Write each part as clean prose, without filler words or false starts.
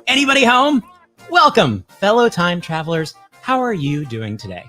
Anybody home? Welcome, fellow time travelers. How are you doing today?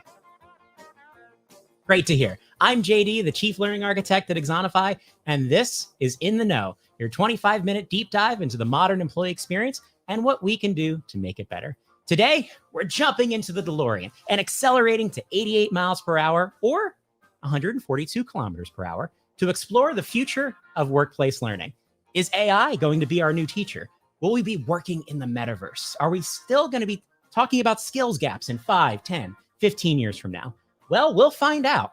Great to hear. I'm JD, the Chief Learning Architect at Exonify, and this is In the Know, your 25-minute deep dive into the modern employee experience and what we can do to make it better. Today, we're jumping into the DeLorean and accelerating to 88 miles per hour or 142 kilometers per hour to explore the future of workplace learning. Is AI going to be our new teacher? Will we be working in the metaverse? Are we still going to be talking about skills gaps in 5, 10, 15 years from now? Well, we'll find out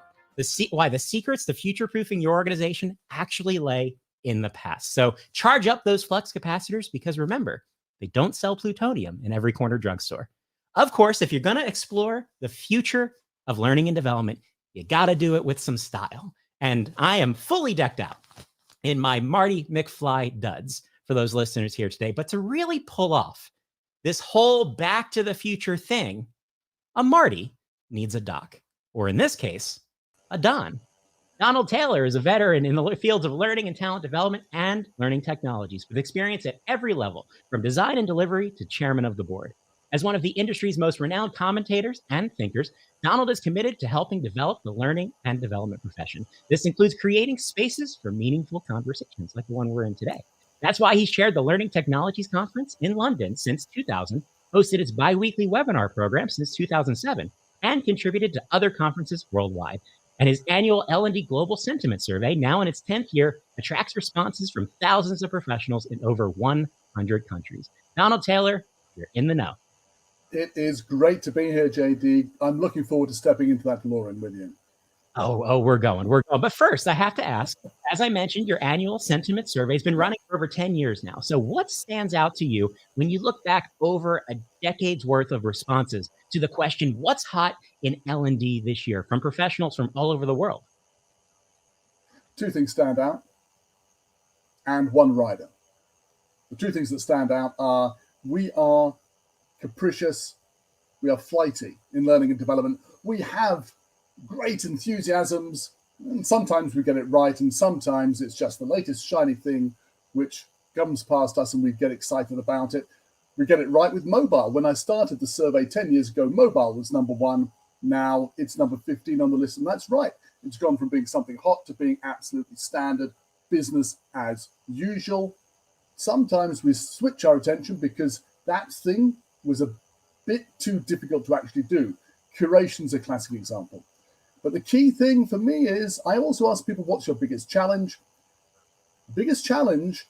why the secrets to future-proofing your organization actually lay in the past. So charge up those flux capacitors because remember, they don't sell plutonium in every corner drugstore. Of course, if you're going to explore the future of learning and development, you got to do it with some style. And I am fully decked out in my Marty McFly duds for those listeners here today. But to really pull off this whole Back to the Future thing, a Marty needs a Doc, or in this case, a Don. Donald Taylor is a veteran in the fields of learning and talent development and learning technologies with experience at every level, from design and delivery to chairman of the board. As one of the industry's most renowned commentators and thinkers, Donald is committed to helping develop the learning and development profession. This includes creating spaces for meaningful conversations like the one we're in today. That's why he's chaired the Learning Technologies Conference in London since 2000, hosted its bi-weekly webinar program since 2007, and contributed to other conferences worldwide. And his annual L&D Global Sentiment Survey, now in its 10th year, attracts responses from thousands of professionals in over 100 countries. Donald Taylor, you're in the know. It is great to be here, JD. I'm looking forward to stepping into that DeLorean with you. Oh, we're going. But first, I have to ask, as I mentioned, your annual sentiment survey has been running for over 10 years now. So what stands out to you when you look back over a decade's worth of responses to the question, what's hot in L&D this year from professionals from all over the world? Two things stand out and one rider. The two things that stand out are we are capricious, we are flighty in learning and development. We have great enthusiasms, and sometimes we get it right, and sometimes it's just the latest shiny thing which comes past us and we get excited about it. We get it right with mobile. When I started the survey 10 years ago, mobile was number one. Now it's number 15 on the list, and that's right. It's gone from being something hot to being absolutely standard, business as usual. Sometimes we switch our attention because that thing was a bit too difficult to actually do. Curation's a classic example. But the key thing for me is I also ask people, what's your biggest challenge? The biggest challenge,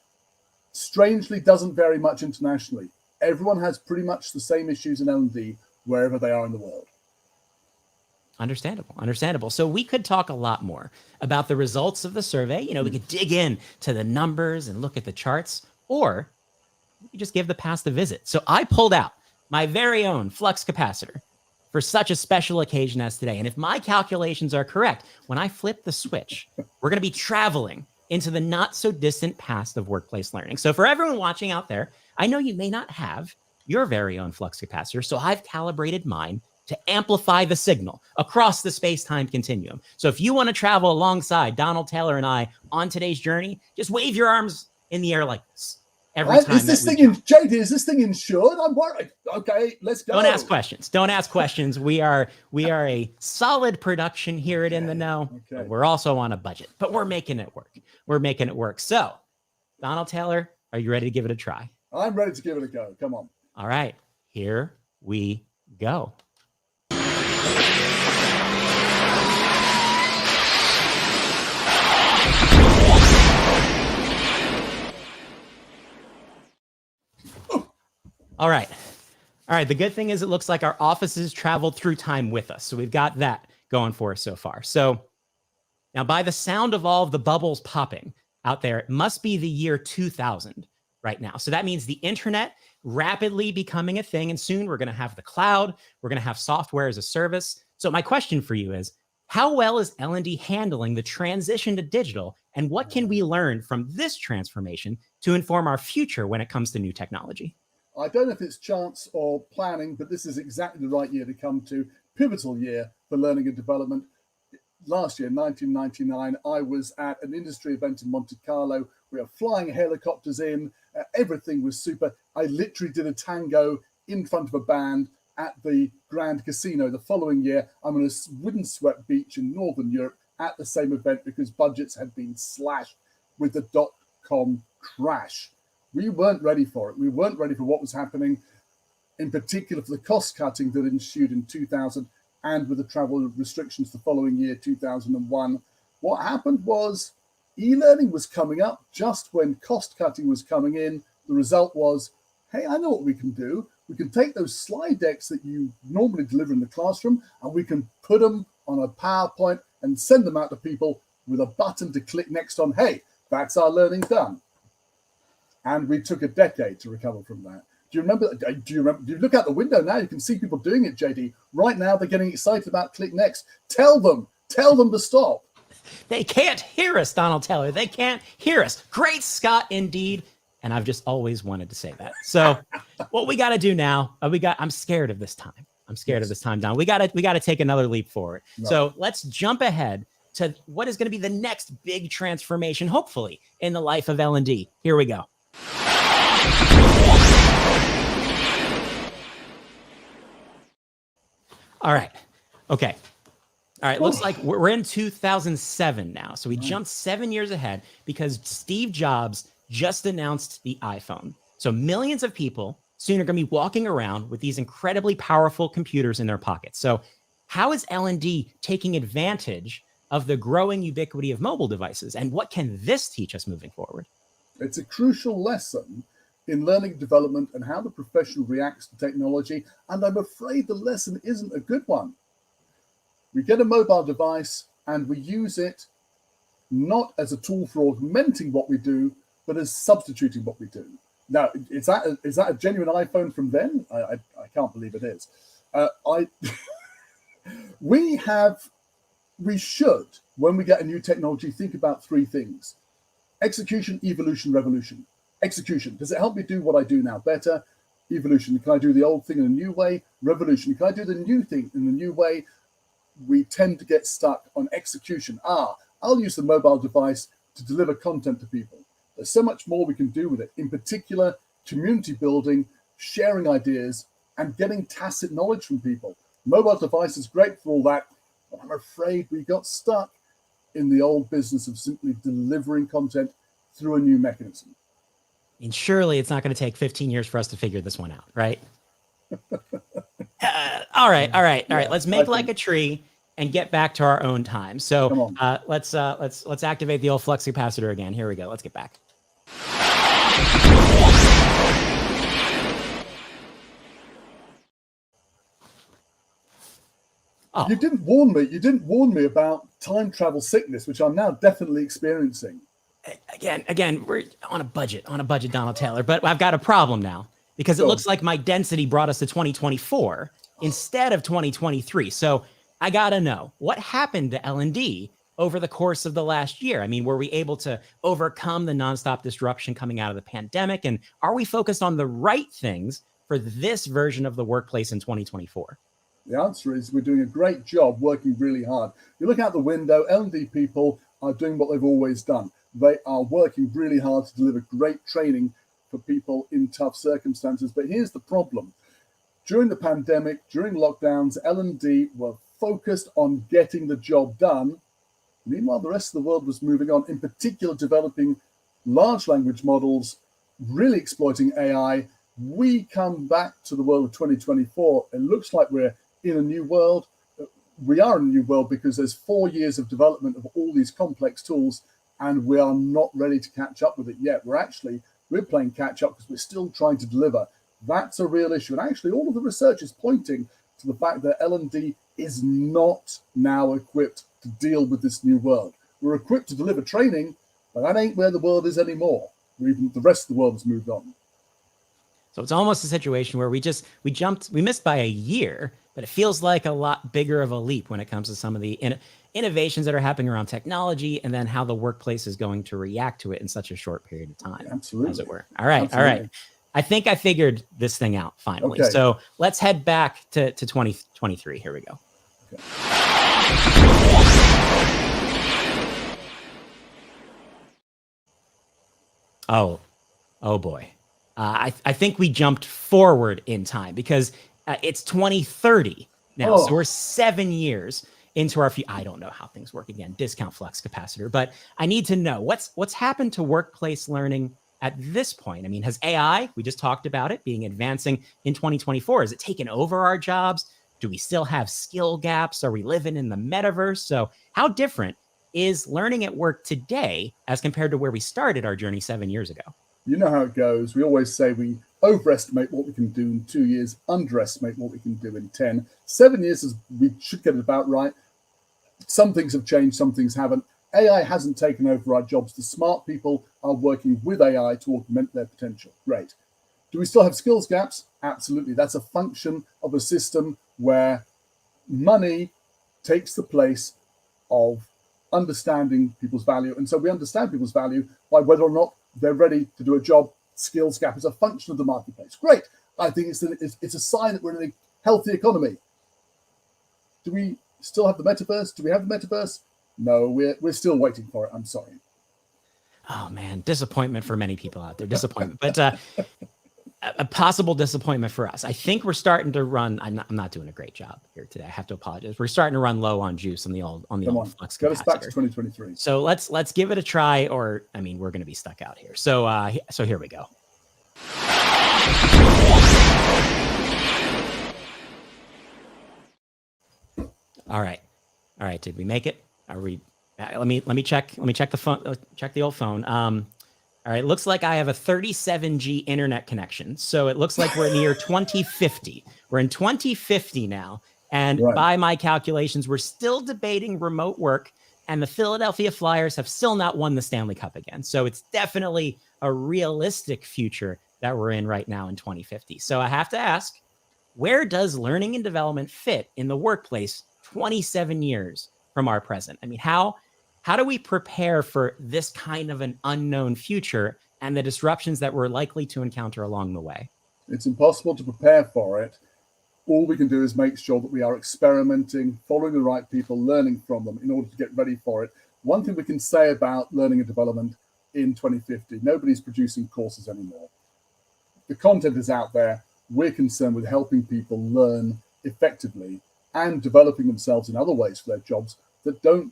strangely, doesn't vary much internationally. Everyone has pretty much the same issues in L&D wherever they are in the world. Understandable. So we could talk a lot more about the results of the survey. We could dig in to the numbers and look at the charts, or we could just give the past a visit. So I pulled out my very own flux capacitor for such a special occasion as today. And if my calculations are correct, when I flip the switch, we're going to be traveling into the not so distant past of workplace learning. So for everyone watching out there, I know you may not have your very own flux capacitor, so I've calibrated mine to amplify the signal across the space-time continuum. So if you want to travel alongside Donald Taylor and I on today's journey, just wave your arms in the air like this. Is this thing insured? I'm worried. Okay, let's go. Don't ask questions. We are a solid production here at In the Know. Okay. We're also on a budget, but we're making it work. So, Donald Taylor, are you ready to give it a try? I'm ready to give it a go. Come on. All right, here we go. All right. The good thing is it looks like our offices traveled through time with us. So we've got that going for us so far. So now by the sound of all of the bubbles popping out there, it must be the year 2000 right now. So that means the internet rapidly becoming a thing. And soon we're going to have the cloud. We're going to have software as a service. So my question for you is, how well is L&D handling the transition to digital? And what can we learn from this transformation to inform our future when it comes to new technology? I don't know if it's chance or planning, but this is exactly the right year to come to. Pivotal year for learning and development. Last year, 1999, I was at an industry event in Monte Carlo We were flying helicopters in. Everything was super. I literally did a tango in front of a band at the Grand Casino the following year. I'm on a windswept beach in Northern Europe at the same event because budgets had been slashed with the dot-com crash. We weren't ready for it. We weren't ready for what was happening, in particular for the cost cutting that ensued in 2000 and with the travel restrictions the following year, 2001. What happened was e-learning was coming up just when cost cutting was coming in. The result was, hey, I know what we can do. We can take those slide decks that you normally deliver in the classroom and we can put them on a PowerPoint and send them out to people with a button to click next on, hey, that's our learning done. And we took a decade to recover from that. Do you remember? Do you look out the window now? You can see people doing it, JD. Right now, they're getting excited about Click Next. Tell them to stop. They can't hear us, Donald Taylor. They can't hear us. Great Scott, indeed. And I've just always wanted to say that. So what we got to do now, I'm scared of this time. I'm scared of this time, Don. We got to take another leap forward. No. So let's jump ahead to what is going to be the next big transformation, hopefully, in the life of L&D. Here we go. All right. Okay. All right. Looks like we're in 2007 now. So we jumped 7 years ahead because Steve Jobs just announced the iPhone. So millions of people soon are going to be walking around with these incredibly powerful computers in their pockets. So how is L&D taking advantage of the growing ubiquity of mobile devices? And what can this teach us moving forward? It's a crucial lesson in learning development and how the professional reacts to technology. And I'm afraid the lesson isn't a good one. We get a mobile device and we use it not as a tool for augmenting what we do, but as substituting what we do. Now, is that a genuine iPhone from then? I can't believe it is. We should, when we get a new technology, think about three things: execution, evolution, revolution. Execution, does it help me do what I do now better? Evolution, can I do the old thing in a new way? Revolution, can I do the new thing in the new way? We tend to get stuck on execution. I'll use the mobile device to deliver content to people. There's so much more we can do with it, in particular, community building, sharing ideas, and getting tacit knowledge from people. Mobile device is great for all that, but I'm afraid we got stuck in the old business of simply delivering content through a new mechanism. And surely it's not going to take 15 years for us to figure this one out, right? All right. Let's make like a tree and get back to our own time. So let's activate the old flux capacitor again. Here we go. Let's get back. Oh. You didn't warn me. You didn't warn me about time travel sickness, which I'm now definitely experiencing. Again, we're on a budget, Donald Taylor, but I've got a problem now because it looks like my density brought us to 2024 instead of 2023. So I got to know what happened to L&D over the course of the last year. I mean, were we able to overcome the nonstop disruption coming out of the pandemic? And are we focused on the right things for this version of the workplace in 2024? The answer is we're doing a great job working really hard. You look out the window, L&D people are doing what they've always done. They are working really hard to deliver great training for people in tough circumstances. But here's the problem. During the pandemic, during lockdowns, L&D were focused on getting the job done. Meanwhile, the rest of the world was moving on, in particular developing large language models, really exploiting AI. We come back to the world of 2024. It looks like we're in a new world. We are in a new world because there's 4 years of development of all these complex tools, and we are not ready to catch up with it yet. We're playing catch up because we're still trying to deliver. That's a real issue. And actually, all of the research is pointing to the fact that L&D is not now equipped to deal with this new world. We're equipped to deliver training, but that ain't where the world is anymore. The rest of the world has moved on. So it's almost a situation where we missed by a year, but it feels like a lot bigger of a leap when it comes to some of the innovations that are happening around technology and then how the workplace is going to react to it in such a short period of time. Absolutely. As it were. All right. Absolutely. All right. I think I figured this thing out finally. Okay. So let's head back to 2023. Here we go. Okay. Oh, oh boy. I think we jumped forward in time because it's 2030 now. So we're 7 years into our I don't know how things work again, discount flux capacitor, but I need to know what's happened to workplace learning at this point. I mean, has AI, we just talked about it, being advancing in 2024, has it taken over our jobs? Do we still have skill gaps? Are we living in the metaverse? So how different is learning at work today as compared to where we started our journey 7 years ago? You know how it goes. We always say we overestimate what we can do in 2 years, underestimate what we can do in 10. 7 years is we should get it about right. Some things have changed, some things haven't. AI hasn't taken over our jobs. The smart people are working with AI to augment their potential. Great. Do we still have skills gaps? Absolutely. That's a function of a system where money takes the place of understanding people's value. And so we understand people's value by whether or not they're ready to do a job. Skills gap is a function of the marketplace. Great. I think it's a sign that we're in a healthy economy. Do we still have the metaverse? Do we have the metaverse? No, we're still waiting for it. I'm sorry. Oh man, disappointment for many people out there. Disappointment, but a possible disappointment for us. I think we're starting to run. I'm not doing a great job here today. I have to apologize. We're starting to run low on juice on the old flux capacitor. Get us back to 2023. So let's give it a try, or I mean, we're going to be stuck out here. So here we go. All right. Did we make it? Are we? Let me check. Let me check the phone. Check the old phone. All right. Looks like I have a 37G internet connection. So it looks like we're near 2050. We're in 2050 now, and by my calculations, we're still debating remote work. And the Philadelphia Flyers have still not won the Stanley Cup again. So it's definitely a realistic future that we're in right now in 2050. So I have to ask, where does learning and development fit in the workplace 27 years from our present? I mean, how do we prepare for this kind of an unknown future and the disruptions that we're likely to encounter along the way? It's impossible to prepare for it. All we can do is make sure that we are experimenting, following the right people, learning from them in order to get ready for it. One thing we can say about learning and development in 2050, nobody's producing courses anymore. The content is out there. We're concerned with helping people learn effectively and developing themselves in other ways for their jobs that don't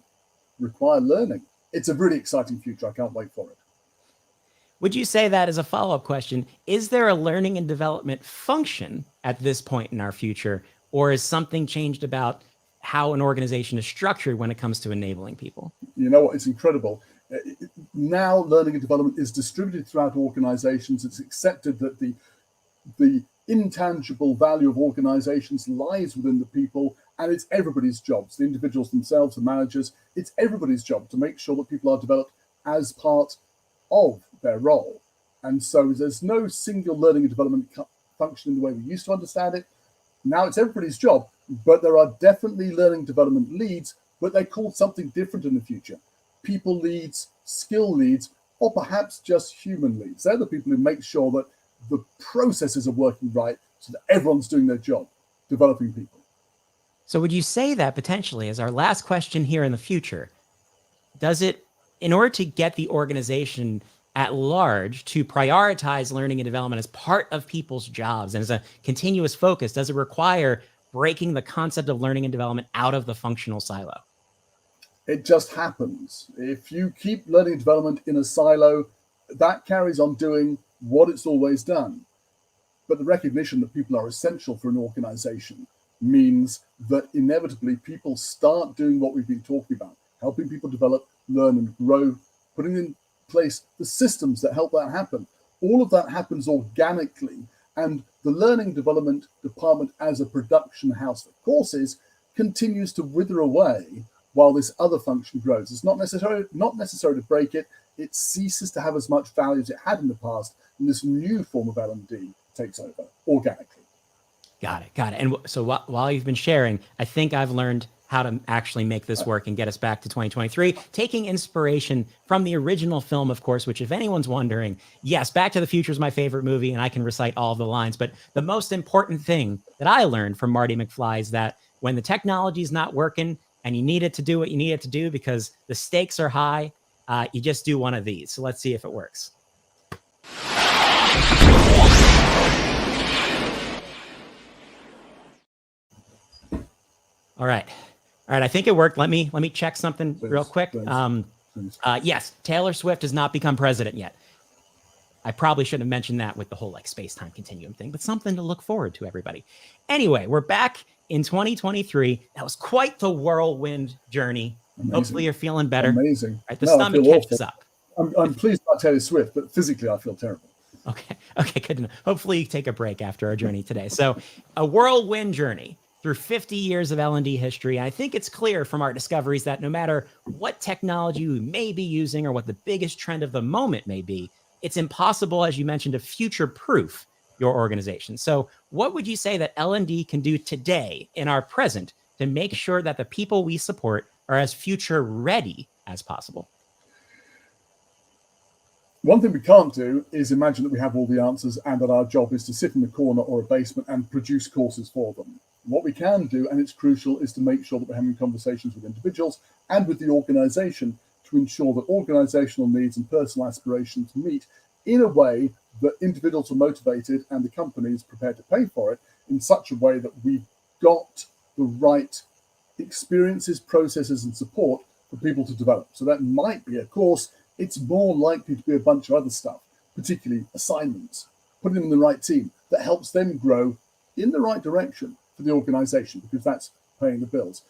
require learning. It's a really exciting future. I can't wait for it. Would you say that as a follow-up question, is there a learning and development function at this point in our future, or has something changed about how an organization is structured when it comes to enabling people? You know what? It's incredible. Now learning and development is distributed throughout organizations. It's accepted that the intangible value of organizations lies within the people, and it's everybody's jobs, the individuals themselves, the managers. It's everybody's job to make sure that people are developed as part of their role. And so there's no single learning and development function in the way we used to understand it. Now it's everybody's job, but there are definitely learning development leads, but they're called something different in the future. People leads, skill leads, or perhaps just human leads. They're the people who make sure that the processes are working right so that everyone's doing their job, developing people. So would you say that potentially, as our last question here in the future, does it, in order to get the organization at large to prioritize learning and development as part of people's jobs and as a continuous focus, does it require breaking the concept of learning and development out of the functional silo? It just happens. If you keep learning and development in a silo, that carries on doing what it's always done. But the recognition that people are essential for an organization means that inevitably people start doing what we've been talking about, helping people develop, learn and grow, putting in place the systems that help that happen. All of that happens organically, and the learning development department as a production house for courses continues to wither away while this other function grows. It's not necessary to break it. It ceases to have as much value as it had in the past, and this new form of L&D takes over organically. Got it. And so while you've been sharing, I think I've learned how to actually make this work and get us back to 2023, taking inspiration from the original film, of course, which if anyone's wondering, yes, Back to the Future is my favorite movie and I can recite all of the lines. But the most important thing that I learned from Marty McFly is that when the technology is not working and you need it to do what you need it to do because the stakes are high, you just do one of these. So let's see if it works. All right. All right. I think it worked. Let me check something real quick. Yes, Taylor Swift has not become president yet. I probably shouldn't have mentioned that with the whole like space-time continuum thing, but something to look forward to, everybody. Anyway, we're back in 2023. That was quite the whirlwind journey. Amazing. Hopefully you're feeling better. Amazing. Right, the stomach catches up. I'm pleased about Taylor Swift, but physically I feel terrible. Okay, good enough. Hopefully you take a break after our journey today. So a whirlwind journey through 50 years of L&D history. I think it's clear from our discoveries that no matter what technology we may be using or what the biggest trend of the moment may be, it's impossible, as you mentioned, to future-proof your organization. So what would you say that L&D can do today in our present to make sure that the people we support are as future-ready as possible? One thing we can't do is imagine that we have all the answers and that our job is to sit in the corner or a basement and produce courses for them. What we can do, and it's crucial, is to make sure that we're having conversations with individuals and with the organization to ensure that organizational needs and personal aspirations meet in a way that individuals are motivated and the company is prepared to pay for it in such a way that we've got the right experiences, processes, and support for people to develop. So that might be a course. It's more likely to be a bunch of other stuff, particularly assignments, putting them in the right team that helps them grow in the right direction for the organization, because that's paying the bills.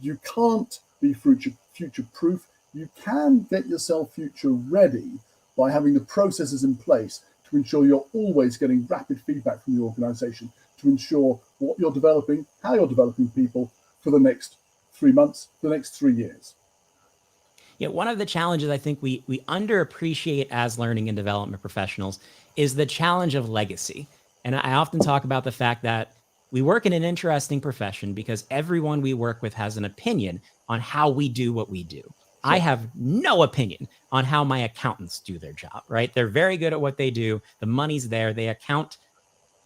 You can't be future-proof. You can get yourself future ready by having the processes in place to ensure you're always getting rapid feedback from the organization, to ensure what you're developing, how you're developing people for the next 3 months, the next 3 years. Yeah, one of the challenges I think we underappreciate as learning and development professionals is the challenge of legacy. And I often talk about the fact that we work in an interesting profession because everyone we work with has an opinion on how we do what we do. I have no opinion on how my accountants do their job, right? They're very good at what they do. The money's there. They account.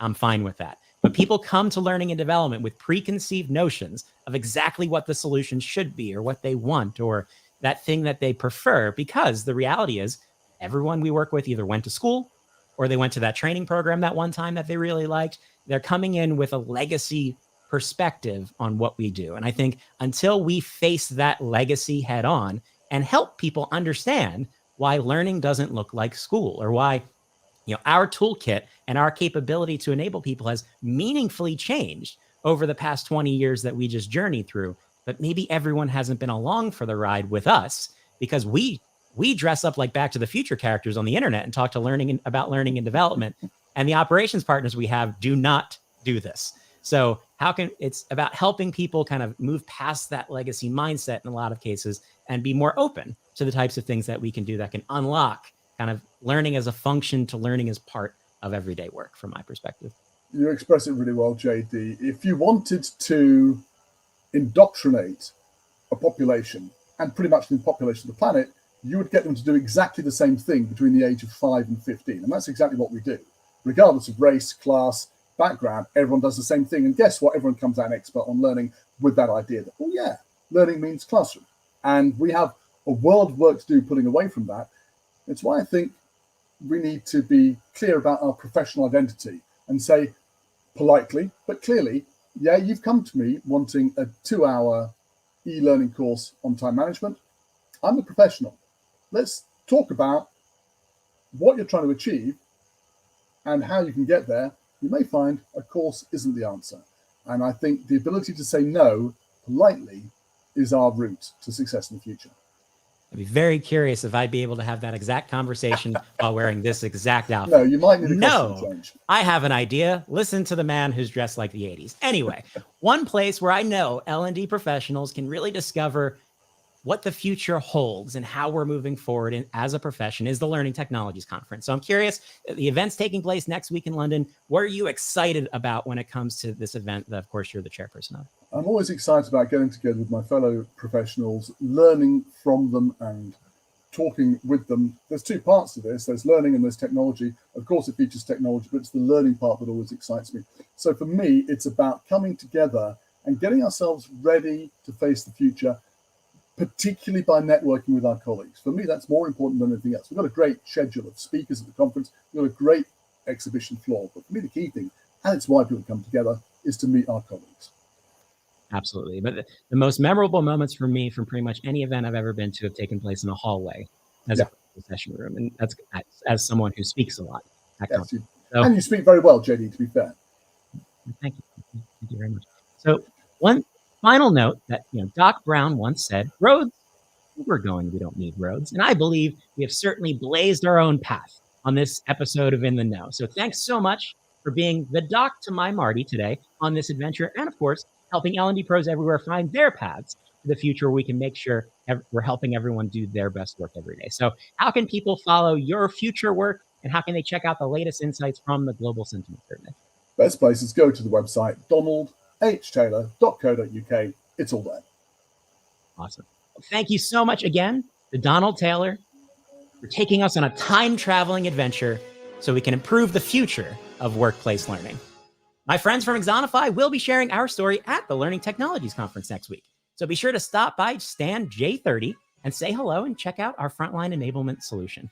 I'm fine with that. But people come to learning and development with preconceived notions of exactly what the solution should be or what they want or that thing that they prefer, because the reality is everyone we work with either went to school or they went to that training program that one time that they really liked. They're coming in with a legacy perspective on what we do. And I think until we face that legacy head on and help people understand why learning doesn't look like school, or why, you know, our toolkit and our capability to enable people has meaningfully changed over the past 20 years that we just journeyed through, but maybe everyone hasn't been along for the ride with us because we dress up like Back to the Future characters on the internet and talk to about learning and development. And the operations partners we have do not do this. So it's about helping people kind of move past that legacy mindset in a lot of cases and be more open to the types of things that we can do that can unlock kind of learning as a function to learning as part of everyday work, from my perspective. You express it really well, JD. If you wanted to indoctrinate a population, and pretty much the population of the planet, you would get them to do exactly the same thing between the age of 5 and 15. And that's exactly what we do. Regardless of race, class, background, everyone does the same thing. And guess what? Everyone comes out an expert on learning with that idea that, oh yeah, learning means classroom. And we have a world of work to do pulling away from that. It's why I think we need to be clear about our professional identity and say politely, but clearly, yeah, you've come to me wanting a 2-hour e-learning course on time management. I'm a professional. Let's talk about what you're trying to achieve and how you can get there. You may find a course isn't the answer. And I think the ability to say no politely is our route to success in the future. I'd be very curious if I'd be able to have that exact conversation while wearing this exact outfit. No, you might need a costume change. I have an idea. Listen to the man who's dressed like the 80s. Anyway, one place where I know L&D professionals can really discover what the future holds and how we're moving forward as a profession is the Learning Technologies Conference. So I'm curious, the event's taking place next week in London. What are you excited about when it comes to this event that, of course, you're the chairperson of? I'm always excited about getting together with my fellow professionals, learning from them and talking with them. There's two parts to this. There's learning and there's technology. Of course, it features technology, but it's the learning part that always excites me. So for me, it's about coming together and getting ourselves ready to face the future, particularly by networking with our colleagues. For me, that's more important than anything else. We've got a great schedule of speakers at the conference. We've got a great exhibition floor. But for me, the key thing, and it's why people come together, is to meet our colleagues. Absolutely. But the most memorable moments for me from pretty much any event I've ever been to have taken place in a hallway as a session room. And that's as someone who speaks a lot. Yes, and you speak very well, JD, to be fair. Thank you. Thank you very much. So one final note that, Doc Brown once said, roads, we're going, we don't need roads. And I believe we have certainly blazed our own path on this episode of In the Know. So thanks so much for being the Doc to my Marty today on this adventure. And of course, helping L&D pros everywhere find their paths to the future where we can make sure we're helping everyone do their best work every day. So how can people follow your future work, and how can they check out the latest insights from the Global Sentiment Survey? Best places, go to the website donaldhtaylor.co.uk. It's all there. Awesome. Well, thank you so much again to Donald Taylor for taking us on a time-traveling adventure so we can improve the future of workplace learning. My friends from Exonify will be sharing our story at the Learning Technologies Conference next week. So be sure to stop by stand J30 and say hello and check out our frontline enablement solution.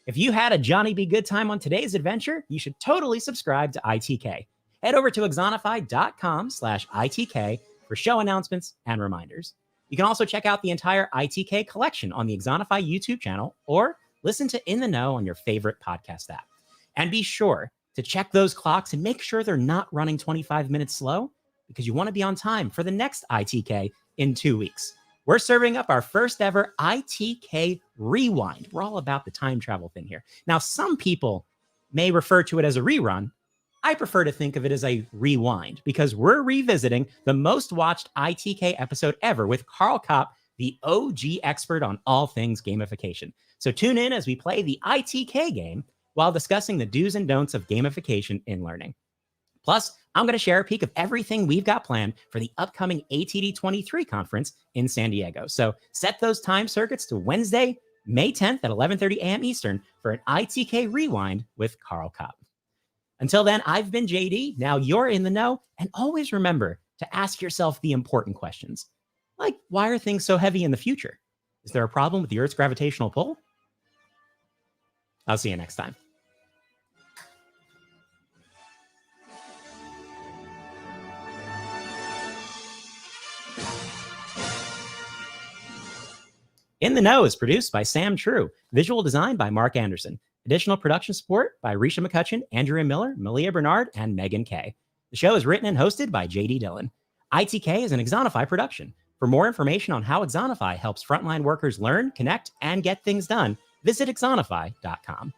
If you had a Johnny B. Good time on today's adventure, you should totally subscribe to ITK. Head over to exonify.com/ITK for show announcements and reminders. You can also check out the entire ITK collection on the Exonify YouTube channel or listen to In the Know on your favorite podcast app. And be sure to check those clocks and make sure they're not running 25 minutes slow, because you want to be on time for the next ITK in 2 weeks. We're serving up our first ever ITK Rewind. We're all about the time travel thing here. Now, some people may refer to it as a rerun. I prefer to think of it as a rewind, because we're revisiting the most watched ITK episode ever with Carl Kopp, the OG expert on all things gamification. So tune in as we play the ITK game while discussing the do's and don'ts of gamification in learning. Plus, I'm going to share a peek of everything we've got planned for the upcoming ATD 23 conference in San Diego. So set those time circuits to Wednesday, May 10th at 11:30 a.m. Eastern for an ITK Rewind with Carl Kopp. Until then, I've been JD. Now you're in the know. And always remember to ask yourself the important questions. Like, why are things so heavy in the future? Is there a problem with the Earth's gravitational pull? I'll see you next time. In the Know is produced by Sam True. Visual design by Mark Anderson. Additional production support by Risha McCutcheon, Andrea Miller, Malia Bernard, and Megan Kay. The show is written and hosted by JD Dillon. ITK is an Exonify production. For more information on how Exonify helps frontline workers learn, connect, and get things done, visit exonify.com.